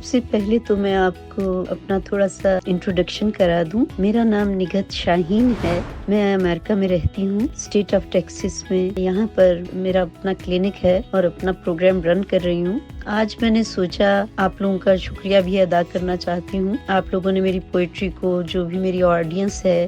سب سے پہلے تو میں آپ کو اپنا تھوڑا سا انٹروڈکشن کرا دوں. میرا نام نگہت شاہین ہے. میں امریکہ میں رہتی ہوں، اسٹیٹ آف ٹیکسس میں. یہاں پر میرا اپنا کلینک ہے اور اپنا پروگرام رن کر رہی ہوں. آج میں نے سوچا آپ لوگوں کا شکریہ بھی ادا کرنا چاہتی ہوں. آپ لوگوں نے میری پوئٹری کو، جو بھی میری آڈینس ہے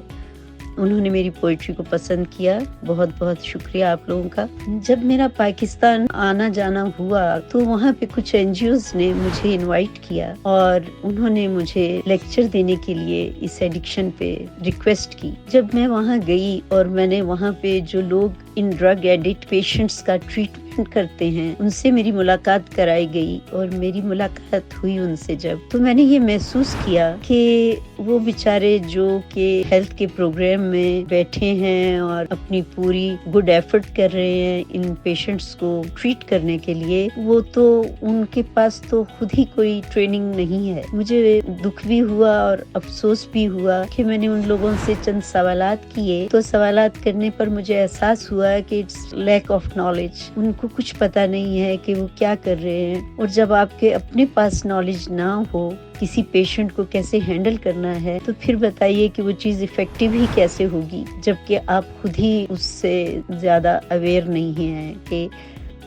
انہوں نے میری پوئٹری کو پسند کیا. بہت بہت شکریہ آپ لوگوں کا. جب میرا پاکستان آنا جانا ہوا تو وہاں پہ کچھ NGOs نے مجھے انوائٹ کیا اور انہوں نے مجھے لیکچر دینے کے لیے اس ایڈکشن پہ ریکویسٹ کی. جب میں وہاں گئی اور میں نے وہاں پہ جو لوگ ان ڈرگ ایڈکٹ پیشنٹس کا ٹریٹمنٹ کرتے ہیں ان سے میری ملاقات کرائی گئی اور میری ملاقات ہوئی ان سے جب، تو میں نے یہ محسوس کیا کہ وہ بیچارے جو کہ ہیلتھ کے پروگرام میں بیٹھے ہیں اور اپنی پوری گڈ ایفرٹ کر رہے ہیں ان پیشنٹس کو ٹریٹ کرنے کے لیے، وہ تو ان کے پاس تو خود ہی کوئی ٹریننگ نہیں ہے. مجھے دکھ بھی ہوا اور افسوس بھی ہوا کہ میں نے ان لوگوں سے چند سوالات کیے تو سوالات کرنے پر مجھے احساس ہوا کہ اٹس لیک آف نالج. ان کو کچھ پتا نہیں ہے کہ وہ کیا کر رہے ہیں. اور جب آپ کے اپنے پاس نالج نہ ہو کسی پیشنٹ کو کیسے ہینڈل کرنا ہے تو پھر بتائیے کہ وہ چیز افیکٹو ہی کیسے ہوگی، جبکہ آپ خود ہی اس سے زیادہ اویئر نہیں ہیں کہ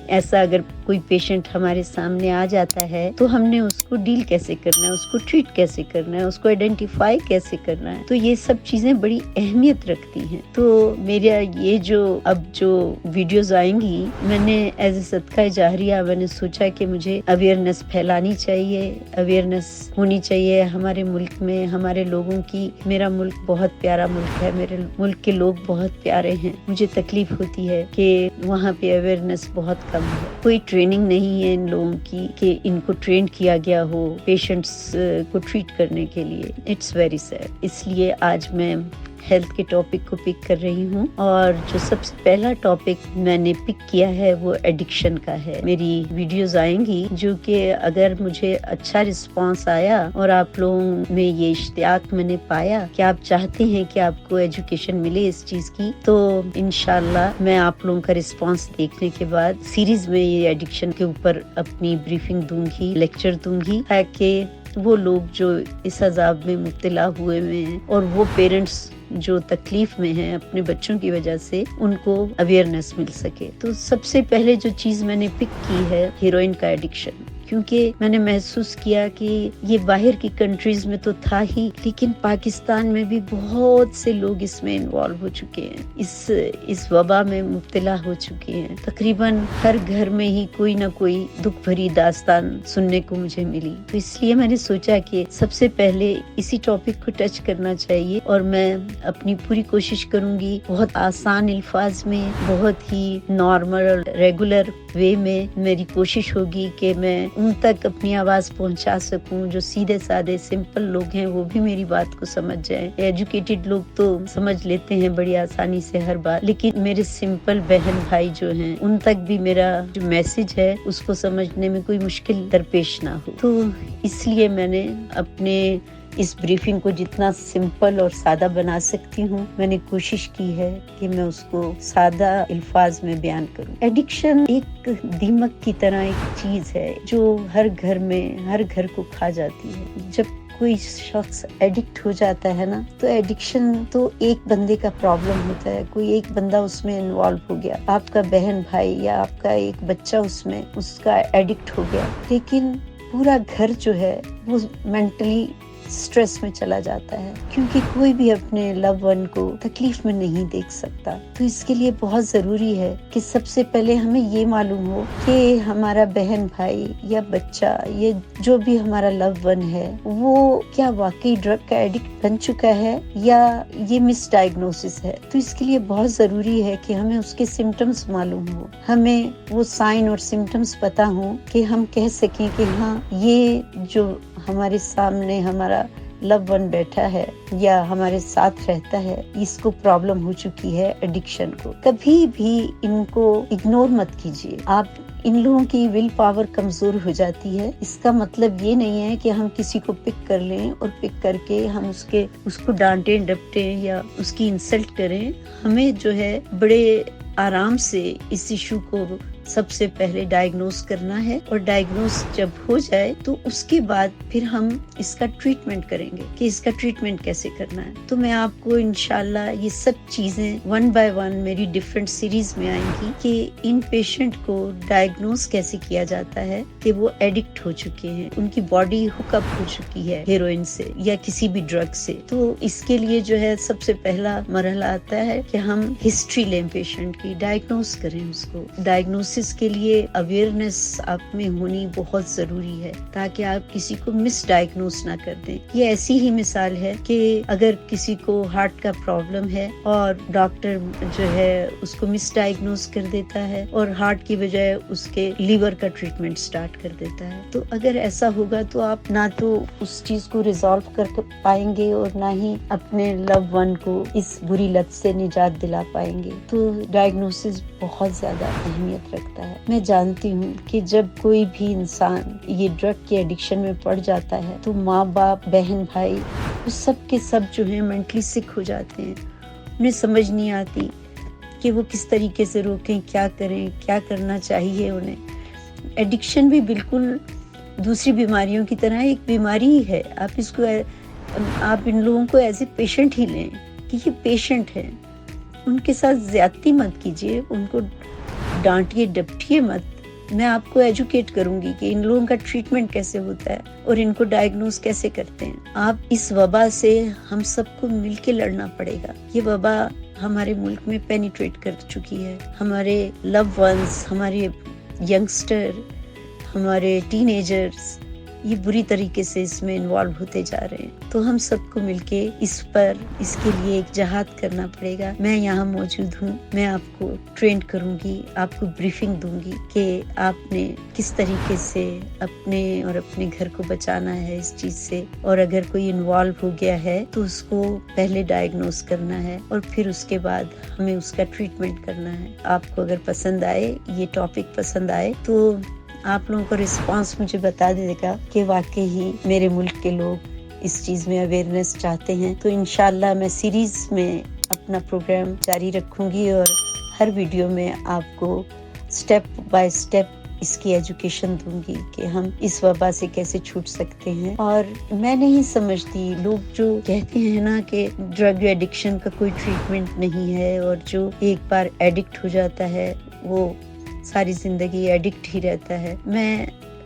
ایسا اگر کوئی پیشنٹ ہمارے سامنے آ جاتا ہے تو ہم نے اس کو ڈیل کیسے کرنا ہے، اس کو ٹریٹ کیسے کرنا ہے، اس کو آئیڈینٹیفائی کیسے کرنا ہے. تو یہ سب چیزیں بڑی اہمیت رکھتی ہیں. تو میرا یہ جو ویڈیوز آئیں گی، میں نے ایز اے صدقہ جاریہ میں نے سوچا کہ مجھے اویئرنیس پھیلانی چاہیے، اویئرنیس ہونی چاہیے ہمارے ملک میں، ہمارے لوگوں کی. میرا ملک بہت پیارا ملک ہے، میرے ملک کے لوگ بہت پیارے ہیں. مجھے تکلیف ہوتی ہے کہ وہاں پہ اویئرنیس بہت کم ہے. کوئی ٹریننگ نہیں ہے ان لوگوں کی کہ ان کو ٹرین کیا گیا ہو پیشنٹس کو ٹریٹ کرنے کے لیے. It's very sad. اس لیے آج میں ہیلتھ کے ٹاپک کو پک کر رہی ہوں اور جو سب سے پہلا ٹاپک میں نے پک کیا ہے وہ ایڈکشن کا ہے. میری ویڈیوز آئیں گی جو کہ اگر مجھے اچھا رسپانس آیا اور آپ لوگوں میں یہ اشتیاق میں نے پایا کہ آپ چاہتے ہیں کہ آپ کو ایجوکیشن ملے اس چیز کی، تو انشاءاللہ میں آپ لوگوں کا رسپانس دیکھنے کے بعد سیریز میں یہ ایڈکشن کے اوپر اپنی بریفنگ دوں گی، لیکچر دوں گی، تاکہ وہ لوگ جو اس عذاب میں مبتلا ہوئے ہیں اور وہ پیرنٹس جو تکلیف میں ہیں اپنے بچوں کی وجہ سے، ان کو اویئرنیس مل سکے. تو سب سے پہلے جو چیز میں نے پک کی ہے ہیروئن کا ایڈکشن، کیونکہ میں نے محسوس کیا کہ یہ باہر کی کنٹریز میں تو تھا ہی، لیکن پاکستان میں بھی بہت سے لوگ اس میں انوالو ہو چکے ہیں، اس وبا میں مبتلا ہو چکے ہیں. تقریباً ہر گھر میں ہی کوئی نہ کوئی دکھ بھری داستان سننے کو مجھے ملی. تو اس لیے میں نے سوچا کہ سب سے پہلے اسی ٹاپک کو ٹچ کرنا چاہیے اور میں اپنی پوری کوشش کروں گی بہت آسان الفاظ میں، بہت ہی نارمل اور ریگولر وے میں. میری کوشش ہوگی کہ میں ان تک اپنی آواز پہنچا سکوں جو سیدھے سادے سمپل لوگ ہیں، وہ بھی میری بات کو سمجھ جائیں. ایجوکیٹڈ لوگ تو سمجھ لیتے ہیں بڑی آسانی سے ہر بات، لیکن میرے سمپل بہن بھائی جو ہیں ان تک بھی میرا جو میسج ہے اس کو سمجھنے میں کوئی مشکل درپیش نہ ہو. تو اس لیے میں نے اپنے اس بریفنگ کو جتنا سمپل اور سادہ بنا سکتی ہوں میں نے کوشش کی ہے کہ میں اس کو سادہ الفاظ میں بیان کروں. ایڈکشن ایک دیمک کی طرح ایک چیز ہے جو ہر گھر کو کھا جاتی ہے. جب کوئی شخص ایڈکٹ ہو جاتا ہے نا، تو ایڈکشن تو ایک بندے کا پرابلم ہوتا ہے، کوئی ایک بندہ اس میں انوالو ہو گیا، آپ کا بہن بھائی یا آپ کا ایک بچہ اس کا ایڈکٹ ہو گیا، لیکن پورا گھر جو ہے وہ مینٹلی سٹریس میں چلا جاتا ہے، کیونکہ کوئی بھی اپنے لو ون کو تکلیف میں نہیں دیکھ سکتا. تو اس کے لیے بہت ضروری ہے کہ سب سے پہلے ہمیں یہ معلوم ہو کہ ہمارا بہن بھائی یا بچہ، یہ جو بھی ہمارا لو ون ہے، وہ کیا واقعی ڈرگ کا ایڈکٹ بن چکا ہے یا یہ مس ڈائگنوسس ہے. تو اس کے لیے بہت ضروری ہے کہ ہمیں اس کے سمٹمز معلوم ہو، ہمیں وہ سائن اور سمٹمز پتا ہوں کہ ہم کہہ سکیں کہ ہاں یہ جو ہمارے سامنے ہمارا لو ون بیٹھا ہے یا ہمارے ساتھ رہتا ہے، اس کو پرابلم ہو چکی ہے ایڈکشن کو. کبھی بھی ان کو اگنور مت کیجیے. آپ ان لوگوں کی ول پاور کمزور ہو جاتی ہے. اس کا مطلب یہ نہیں ہے کہ ہم کسی کو پک کر لیں اور پک کر کے ہم اس کو ڈانٹیں ڈپٹیں یا اس کی انسلٹ کریں. ہمیں جو ہے بڑے آرام سے اس ایشو کو سب سے پہلے ڈائگنوز کرنا ہے، اور ڈائگنوز جب ہو جائے تو اس کے بعد پھر ہم اس کا ٹریٹمنٹ کریں گے کہ اس کا ٹریٹمنٹ کیسے کرنا ہے۔ تو میں آپ کو انشاءاللہ یہ سب چیزیں 1 by 1 میری ڈیفرنٹ سیریز میں آئیں گی کہ ان پیشنٹ کو ڈائگنوز کیسے کیا جاتا ہے کہ وہ ایڈکٹ ہو چکے ہیں، ان کی باڈی ہک اپ ہو چکی ہے ہیروئن سے یا کسی بھی ڈرگ سے۔ تو اس کے لیے جو ہے سب سے پہلا مرحلہ آتا ہے کہ ہم ہسٹری لیں پیشنٹ کی، ڈائگنوز کریں اس کو۔ ڈائگنوسس کے لیے اویئرنیس آپ میں ہونی بہت ضروری ہے تاکہ آپ کسی کو مس ڈائگنوز نہ کر دیں۔ یہ ایسی ہی مثال ہے کہ اگر کسی کو ہارٹ کا پرابلم ہے اور ڈاکٹر جو ہے اس کو مس ڈائگنوز کر دیتا ہے اور ہارٹ کی بجائے اس کے لیور کا ٹریٹمنٹ سٹارٹ کر دیتا ہے، تو اگر ایسا ہوگا تو آپ نہ تو اس چیز کو ریزالو کر پائیں گے اور نہ ہی اپنے لو ون کو اس بری لت سے نجات دلا پائیں گے۔ تو ڈائگنوسس بہت زیادہ اہمیت رکھتا ہے۔ میں جانتی ہوں کہ جب کوئی بھی انسان یہ ڈرگ کے ایڈکشن میں پڑ جاتا ہے تو ماں باپ، بہن بھائی، وہ سب کے سب جو ہیں مینٹلی سک ہو جاتے ہیں۔ انہیں سمجھ نہیں آتی کہ وہ کس طریقے سے روکیں، کیا کریں، کیا کرنا چاہیے انہیں۔ ایڈکشن بھی بالکل دوسری بیماریوں کی طرح ایک بیماری ہی ہے۔ آپ ان لوگوں کو ایز اے پیشنٹ ہی لیں کہ یہ پیشنٹ ہے، ان کے ساتھ زیادتی مت کیجیے، ان کو ڈانٹیے ڈپٹیے مت۔ میں آپ کو ایجوکیٹ کروں گی کہ ان لوگوں کا ٹریٹمنٹ کیسے ہوتا ہے اور ان کو ڈائگنوز کیسے کرتے ہیں۔ آپ اس وبا سے ہم سب کو مل کے لڑنا پڑے گا۔ یہ وبا ہمارے ملک میں پینیٹریٹ کر چکی ہے۔ ہمارے لو ونس، ہمارے ینگسٹر، ہمارے ٹین ایجرز یہ بری طریقے سے اس میں انوالو ہوتے جا رہے ہیں۔ تو ہم سب کو مل کے اس کے لیے ایک جہاد کرنا پڑے گا۔ میں یہاں موجود ہوں، میں آپ کو ٹرین کروں گی، آپ کو بریفنگ دوں گی کہ آپ نے کس طریقے سے اپنے اور اپنے گھر کو بچانا ہے اس چیز سے، اور اگر کوئی انوالو ہو گیا ہے تو اس کو پہلے ڈائگنوز کرنا ہے اور پھر اس کے بعد ہمیں اس کا ٹریٹمنٹ کرنا ہے۔ آپ کو اگر پسند آئے، یہ ٹاپک پسند آئے، تو آپ لوگوں کا رسپانس مجھے بتا دے گا کہ واقعی ہی میرے ملک کے لوگ اس چیز میں اویئرنیس چاہتے ہیں۔ تو انشاءاللہ میں سیریز میں اپنا پروگرام جاری رکھوں گی اور ہر ویڈیو میں آپ کو سٹیپ بائی سٹیپ اس کی ایجوکیشن دوں گی کہ ہم اس وبا سے کیسے چھوٹ سکتے ہیں۔ اور میں نہیں سمجھتی، لوگ جو کہتے ہیں نا کہ ڈرگ ایڈکشن کا کوئی ٹریٹمنٹ نہیں ہے اور جو ایک بار ایڈکٹ ہو جاتا ہے وہ ساری زندگی ایڈکٹ ہی رہتا ہے، میں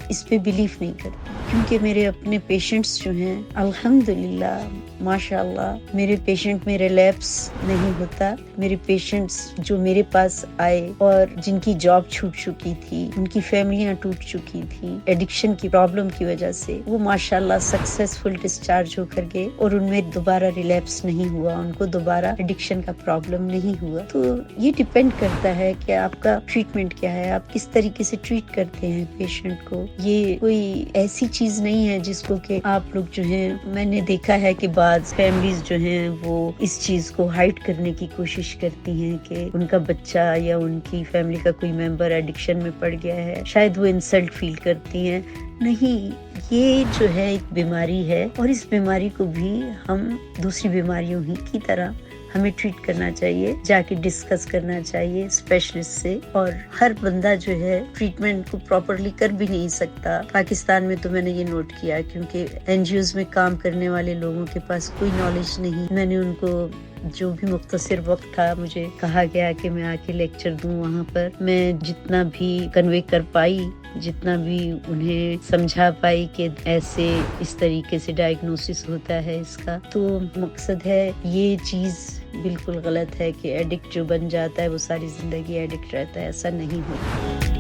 اس پہ بلیف نہیں کرتی، کیونکہ میرے اپنے پیشنٹس جو ہیں الحمدللہ ماشاءاللہ میرے پیشنٹ میں ریلیپس نہیں ہوتا۔ میرے پیشنٹس جو میرے پاس آئے اور جن کی جاب چھوٹ چکی تھی، ان کی فیملیاں ٹوٹ چکی تھیں ایڈکشن کی پرابلم کی وجہ سے، وہ ماشاءاللہ سکسیسفل ڈسچارج ہو کر گئے اور ان میں دوبارہ ریلیپس نہیں ہوا، ان کو دوبارہ ایڈکشن کا پرابلم نہیں ہوا۔ تو یہ ڈیپینڈ کرتا ہے کہ آپ کا ٹریٹمنٹ کیا ہے، آپ کس طریقے سے ٹریٹ کرتے ہیں پیشنٹ کو۔ یہ کوئی ایسی چیز نہیں ہے جس کو کہ آپ لوگ جو ہیں، میں نے دیکھا ہے کہ بعض فیملیز جو ہیں وہ اس چیز کو ہائڈ کرنے کی کوشش کرتی ہیں کہ ان کا بچہ یا ان کی فیملی کا کوئی ممبر ایڈکشن میں پڑ گیا ہے، شاید وہ انسلٹ فیل کرتی ہیں۔ نہیں، یہ جو ہے ایک بیماری ہے اور اس بیماری کو بھی ہم دوسری بیماریوں ہی کی طرح ہمیں ٹریٹ کرنا چاہیے، جا کے ڈسکس کرنا چاہیے اسپیشلسٹ سے۔ اور ہر بندہ جو ہے ٹریٹمنٹ کو پراپرلی کر بھی نہیں سکتا۔ پاکستان میں تو میں نے یہ نوٹ کیا کیونکہ این جی اوز میں کام کرنے والے لوگوں کے پاس کوئی نالج نہیں۔ میں نے ان کو جو بھی مختصر وقت تھا مجھے کہا گیا کہ میں آ کے لیکچر دوں، وہاں پر میں جتنا بھی کنوے کر پائی، جتنا بھی انہیں سمجھا پائی کہ ایسے اس طریقے سے ڈائگنوسس ہوتا ہے اس کا۔ تو مقصد ہے یہ چیز بالکل غلط ہے کہ ایڈکٹ جو بن جاتا ہے وہ ساری زندگی ایڈکٹ رہتا ہے، ایسا نہیں ہوتا۔